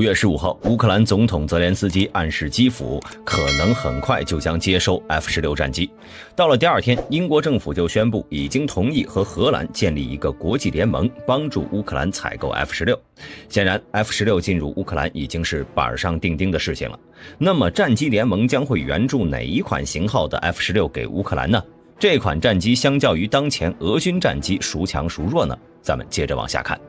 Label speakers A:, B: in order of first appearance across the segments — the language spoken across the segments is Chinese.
A: 月15号，乌克兰总统泽连斯基暗示基辅可能很快就将接收 F-16战机。到了第二天，英国政府就宣布已经同意和荷兰建立一个国际联盟，帮助乌克兰采购 F-16。显然 ，F-16进入乌克兰已经是板上钉钉的事情了。那么，战机联盟将会援助哪一款型号的 F-16给乌克兰呢？这款战机相较于当前俄军战机孰强孰弱呢？咱们接着往下看。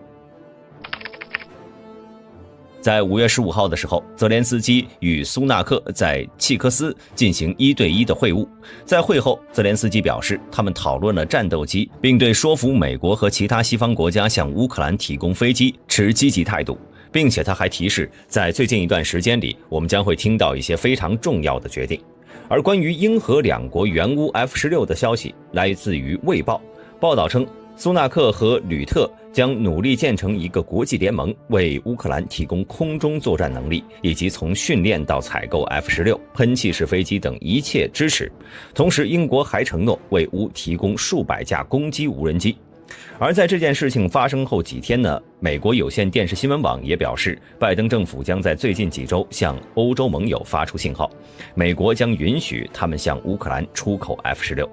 A: 在5月15号的时候，泽连斯基与苏纳克在契科斯进行1对1的会晤。在会后，泽连斯基表示，他们讨论了战斗机，并对说服美国和其他西方国家向乌克兰提供飞机持积极态度，并且他还提示，在最近一段时间里，我们将会听到一些非常重要的决定。而关于英荷两国援乌 F-16的消息来自于《卫报》，报道称，苏纳克和吕特将努力建成一个国际联盟，为乌克兰提供空中作战能力，以及从训练到采购 F-16、喷气式飞机等一切支持。同时，英国还承诺为乌提供数百架攻击无人机。而在这件事情发生后几天呢，美国有线电视新闻网也表示，拜登政府将在最近几周向欧洲盟友发出信号，美国将允许他们向乌克兰出口 F-16。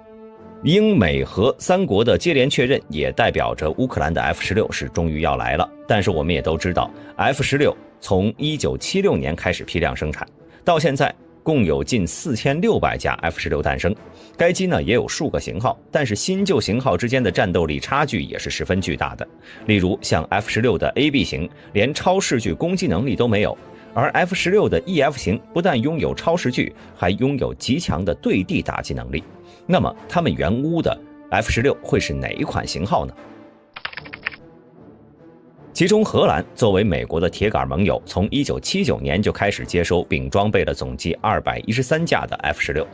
A: 英美荷三国的接连确认，也代表着乌克兰的 F-16是终于要来了。但是我们也都知道 ，F-16从1976年开始批量生产，到现在共有近4600架 F-16诞生。该机呢也有数个型号，但是新旧型号之间的战斗力差距也是十分巨大的。例如像 F-16的 AB 型，连超视距攻击能力都没有。而 F-16的 EF 型不但拥有超视距，还拥有极强的对地打击能力。那么，他们援乌的 F-16会是哪一款型号呢？其中，荷兰作为美国的铁杆盟友，从1979年就开始接收并装备了总计213架的 F-16。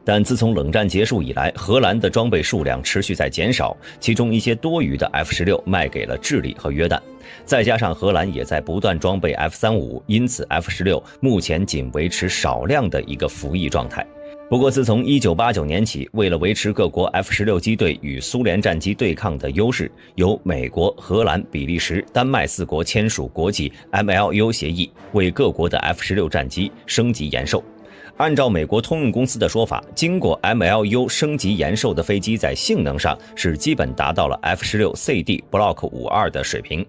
A: 但自从冷战结束以来，荷兰的装备数量持续在减少，其中一些多余的 F-16卖给了智利和约旦。再加上荷兰也在不断装备 F-35，因此 F-16目前仅维持少量的一个服役状态。不过，自从1989年起，为了维持各国 F-16机队与苏联战机对抗的优势，由美国、荷兰、比利时、丹麦4国签署国际 MLU 协议，为各国的 F-16战机升级延寿。按照美国通用公司的说法，经过 MLU 升级延寿的飞机在性能上是基本达到了 F-16CD Block 52的水平，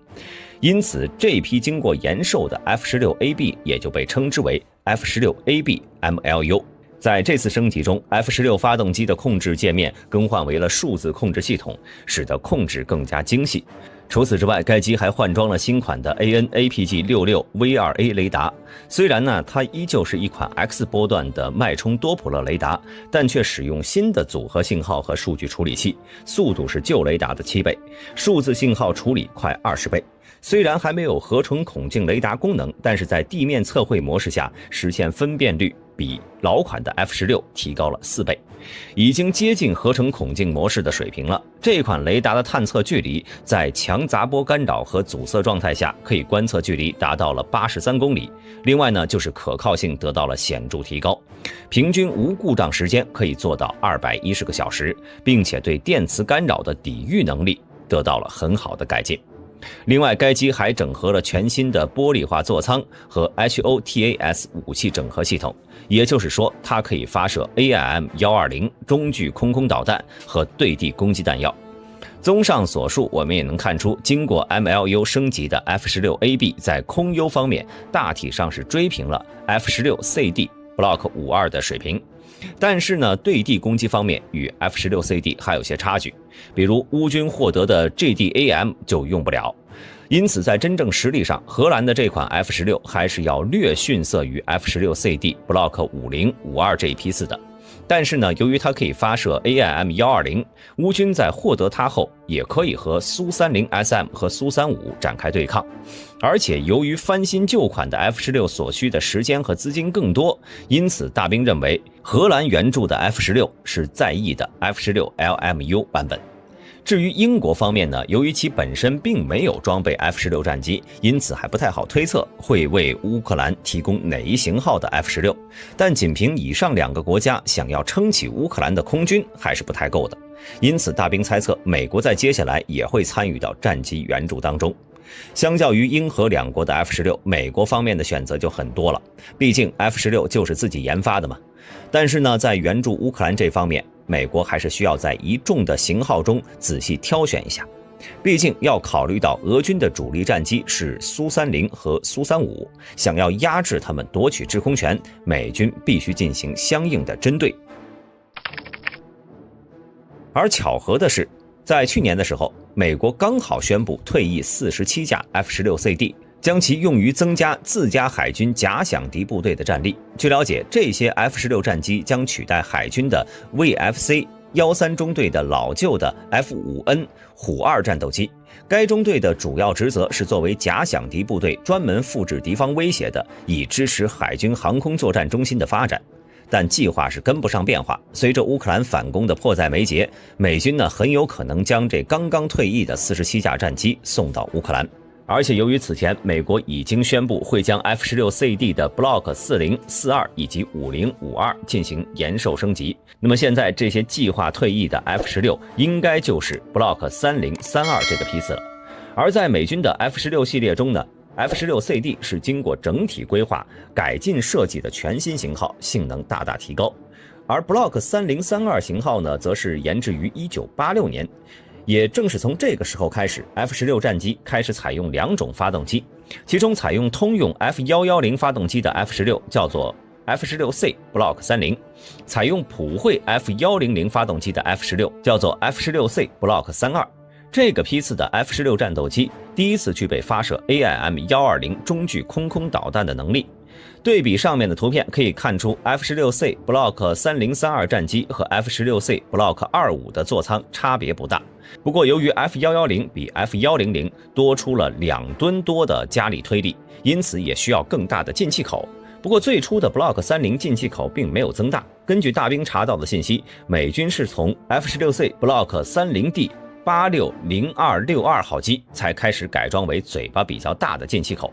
A: 因此这批经过延寿的 F-16AB 也就被称之为 F-16AB MLU。在这次升级中 ，F-16发动机的控制界面更换为了数字控制系统，使得控制更加精细。除此之外，该机还换装了新款的 AN/APG-66V2A 雷达。虽然呢，它依旧是一款 X 波段的脉冲多普勒雷达，但却使用新的组合信号和数据处理器，速度是旧雷达的7倍，数字信号处理快20倍。虽然还没有合成孔径雷达功能，但是在地面测绘模式下，实现分辨率比老款的 F-16提高了4倍，已经接近合成孔径模式的水平了。这款雷达的探测距离在强杂波干扰和阻塞状态下，可以观测距离达到了83公里。另外呢，就是可靠性得到了显著提高，平均无故障时间可以做到210个小时，并且对电磁干扰的抵御能力得到了很好的改进。另外，该机还整合了全新的玻璃化座舱和 HOTAS 武器整合系统，也就是说，它可以发射 AIM-120 中距空空导弹和对地攻击弹药。综上所述，我们也能看出，经过 MLU 升级的 F-16AB 在空优方面大体上是追平了 F-16CD Block 52的水平。但是呢，对地攻击方面与 F-16CD 还有些差距，比如乌军获得的 GDAM 就用不了。因此，在真正实力上，荷兰的这款 F-16还是要略逊色于 F-16CD Block 50、52这一批次的。但是呢，由于它可以发射 AIM-120，乌军在获得它后，也可以和苏30SM 和苏35展开对抗。而且由于翻新旧款的 F-16所需的时间和资金更多，因此大兵认为荷兰援助的 F-16是在役的 F-16LMU 版本。至于英国方面呢，由于其本身并没有装备 F-16战机，因此还不太好推测会为乌克兰提供哪一型号的 F-16。但仅凭以上2个国家想要撑起乌克兰的空军还是不太够的，因此大兵猜测美国在接下来也会参与到战机援助当中。相较于英荷两国的 F-16，美国方面的选择就很多了，毕竟 F-16就是自己研发的嘛。但是呢，在援助乌克兰这方面，美国还是需要在一众的型号中仔细挑选一下。毕竟要考虑到俄军的主力战机是苏30和苏35，想要压制他们夺取制空权，美军必须进行相应的针对。而巧合的是，在去年的时候，美国刚好宣布退役47架 F-16CD， 将其用于增加自家海军假想敌部队的战力。据了解，这些 F-16战机将取代海军的 VFC-13中队的老旧的 F-5N 虎2战斗机。该中队的主要职责是作为假想敌部队，专门复制敌方威胁的，以支持海军航空作战中心的发展。但计划是跟不上变化，随着乌克兰反攻的迫在眉睫，美军呢很有可能将这刚刚退役的47架战机送到乌克兰。而且由于此前美国已经宣布会将 F-16CD 的 Block 40、42以及50、52进行延寿升级，那么现在这些计划退役的 F-16应该就是 Block 30、32这个批次了。而在美军的 F-16系列中呢，F-16CD 是经过整体规划、改进设计的全新型号，性能大大提高。而 Block 30、32型号呢，则是研制于1986年。也正是从这个时候开始 ，F-16战机开始采用2种发动机，其中采用通用 F110发动机的 F-16叫做 F-16C Block 30，采用普惠 F100发动机的 F-16叫做 F-16C Block 32。这个批次的 F-16战斗机第一次具备发射 AIM-120中距空导弹的能力。对比上面的图片可以看出 F-16C Block 3032战机和 F-16C Block 25的座舱差别不大。不过由于 F110比 F100多出了2吨多的加力推力，因此也需要更大的进气口。不过最初的 Block 30进气口并没有增大。根据大兵查到的信息，美军是从 F-16C Block 30D 860262号机才开始改装为嘴巴比较大的进气口。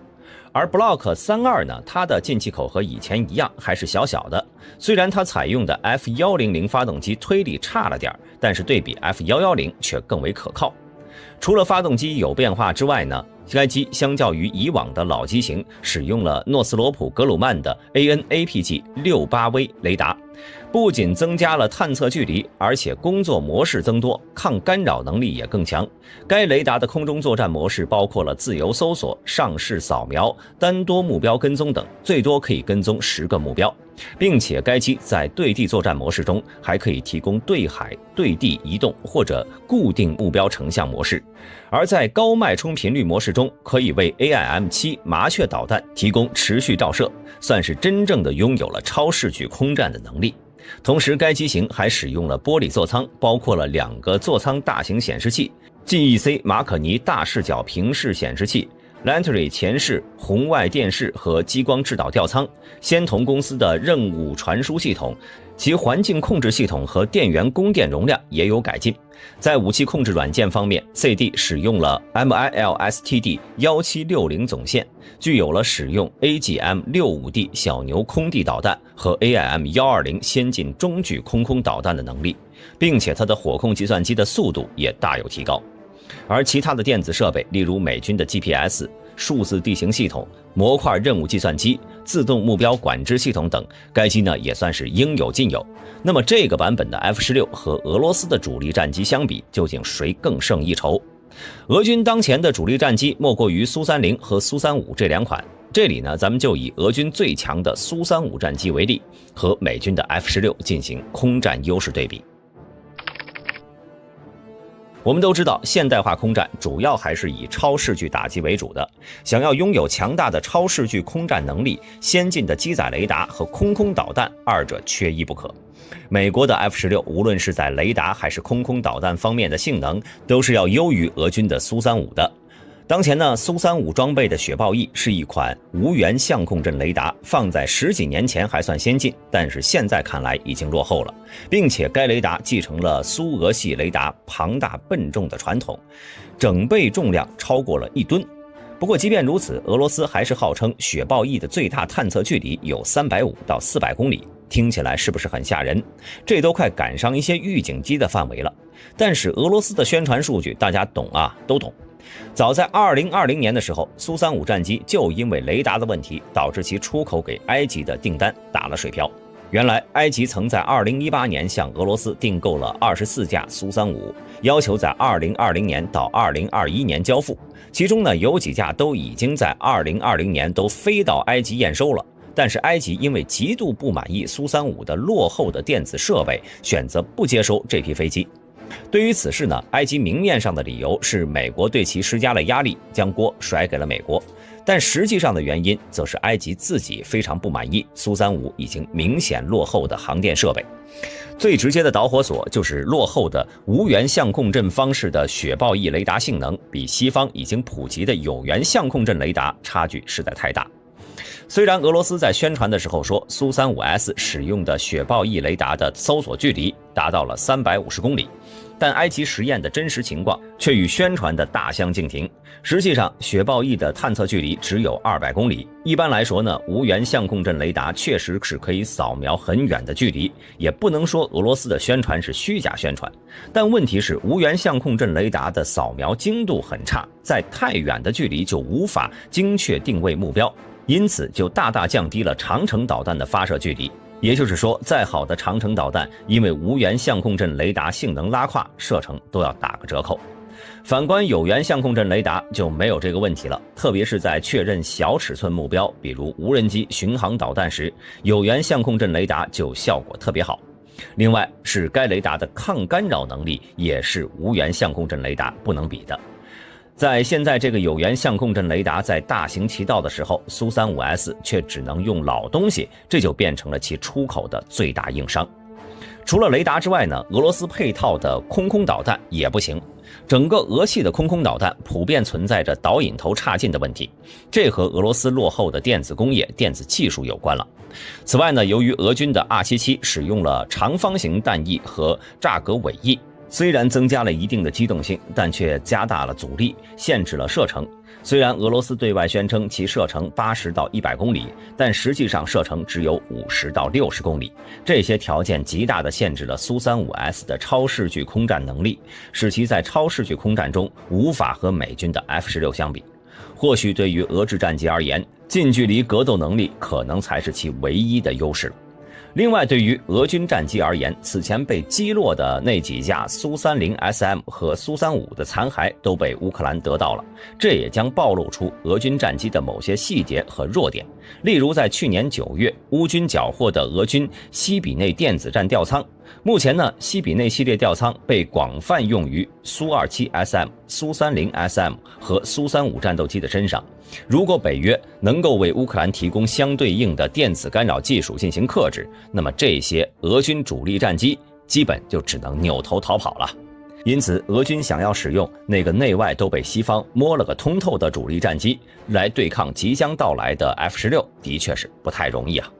A: 而 Block 32呢，它的进气口和以前一样，还是小小的。虽然它采用的 F100发动机推力差了点，但是对比 F110却更为可靠。除了发动机有变化之外呢，该机相较于以往的老机型，使用了诺斯罗普格鲁曼的 AN/APG-68V 雷达，不仅增加了探测距离，而且工作模式增多，抗干扰能力也更强。该雷达的空中作战模式包括了自由搜索、上视扫描、单多目标跟踪等，最多可以跟踪10个目标。并且该机在对地作战模式中还可以提供对海、对地移动或者固定目标成像模式，而在高脉冲频率模式中可以为 AIM-7 麻雀导弹提供持续照射，算是真正的拥有了超视距空战的能力。同时该机型还使用了玻璃座舱，包括了2个座舱大型显示器， GEC 马可尼大视角平视显示器、Lantery 前视红外电视和激光制导吊舱，仙童公司的任务传输系统，其环境控制系统和电源供电容量也有改进。在武器控制软件方面 ，CD 使用了 MILSTD1760总线，具有了使用 AGM-65D 小牛空地导弹和 AIM-120先进中距空导弹的能力，并且它的火控计算机的速度也大有提高。而其他的电子设备，例如美军的 GPS、数字地形系统、模块任务计算机、自动目标管制系统等，该机呢也算是应有尽有。那么这个版本的 F-16和俄罗斯的主力战机相比，究竟谁更胜一筹？俄军当前的主力战机莫过于苏30和苏35这2款。这里呢，咱们就以俄军最强的苏35战机为例，和美军的 F-16进行空战优势对比。我们都知道，现代化空战主要还是以超视距打击为主的。想要拥有强大的超视距空战能力，先进的机载雷达和空导弹二者缺一不可。美国的 F-16无论是在雷达还是空导弹方面的性能，都是要优于俄军的苏35的。当前呢，苏35装备的雪豹翼是一款无源相控阵雷达，放在10几年前还算先进，但是现在看来已经落后了，并且该雷达继承了苏俄系雷达庞大笨重的传统，整备重量超过了1吨。不过即便如此，俄罗斯还是号称雪豹翼的最大探测距离有350到400公里，听起来是不是很吓人？这都快赶上一些预警机的范围了。但是俄罗斯的宣传数据大家懂啊，都懂。早在2020年的时候，苏35战机就因为雷达的问题，导致其出口给埃及的订单打了水漂。原来，埃及曾在2018年向俄罗斯订购了24架苏35，要求在2020年到2021年交付。其中呢，有几架都已经在2020年都飞到埃及验收了。但是埃及因为极度不满意苏35的落后的电子设备，选择不接收这批飞机。对于此事呢，埃及明面上的理由是美国对其施加了压力，将锅甩给了美国。但实际上的原因则是埃及自己非常不满意苏35已经明显落后的航电设备。最直接的导火索就是落后的无源相控阵方式的雪豹翼雷达性能比西方已经普及的有源相控阵雷达差距实在太大。虽然俄罗斯在宣传的时候说苏35S 使用的雪豹翼雷达的搜索距离达到了350公里，但埃及实验的真实情况却与宣传的大相径庭。实际上，雪豹翼的探测距离只有200公里。一般来说呢，无源相控阵雷达确实是可以扫描很远的距离，也不能说俄罗斯的宣传是虚假宣传。但问题是，无源相控阵雷达的扫描精度很差，在太远的距离就无法精确定位目标。因此就大大降低了长程导弹的发射距离，也就是说，再好的长程导弹因为无源相控阵雷达性能拉胯，射程都要打个折扣。反观有源相控阵雷达就没有这个问题了，特别是在确认小尺寸目标，比如无人机、巡航导弹时，有源相控阵雷达就效果特别好。另外是该雷达的抗干扰能力也是无源相控阵雷达不能比的。在现在这个有源相控阵雷达在大行其道的时候，苏35S 却只能用老东西，这就变成了其出口的最大硬伤。除了雷达之外呢，俄罗斯配套的空导弹也不行。整个俄系的空导弹普遍存在着导引头差劲的问题，这和俄罗斯落后的电子工业、电子技术有关了。此外呢，由于俄军的277使用了长方形弹翼和炸格尾翼，虽然增加了一定的机动性，但却加大了阻力，限制了射程。虽然俄罗斯对外宣称其射程80到100公里，但实际上射程只有50到60公里。这些条件极大地限制了苏35S 的超视距空战能力，使其在超视距空战中无法和美军的 F-16相比。或许对于俄制战机而言，近距离格斗能力可能才是其唯一的优势了。另外，对于俄军战机而言，此前被击落的那几架苏30SM 和苏35的残骸都被乌克兰得到了，这也将暴露出俄军战机的某些细节和弱点。例如，在去年9月，乌军缴获的俄军西比内电子战吊舱，目前呢，西比内系列吊舱被广泛用于苏27SM、苏30SM 和苏35战斗机的身上。如果北约能够为乌克兰提供相对应的电子干扰技术进行克制，那么这些俄军主力战机基本就只能扭头逃跑了。因此，俄军想要使用那个内外都被西方摸了个通透的主力战机来对抗即将到来的 F-16，的确是不太容易啊。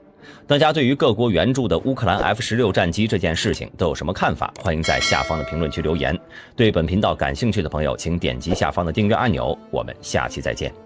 A: 大家对于各国援助的乌克兰 F-16战机这件事情都有什么看法？欢迎在下方的评论区留言。对本频道感兴趣的朋友，请点击下方的订阅按钮。我们下期再见。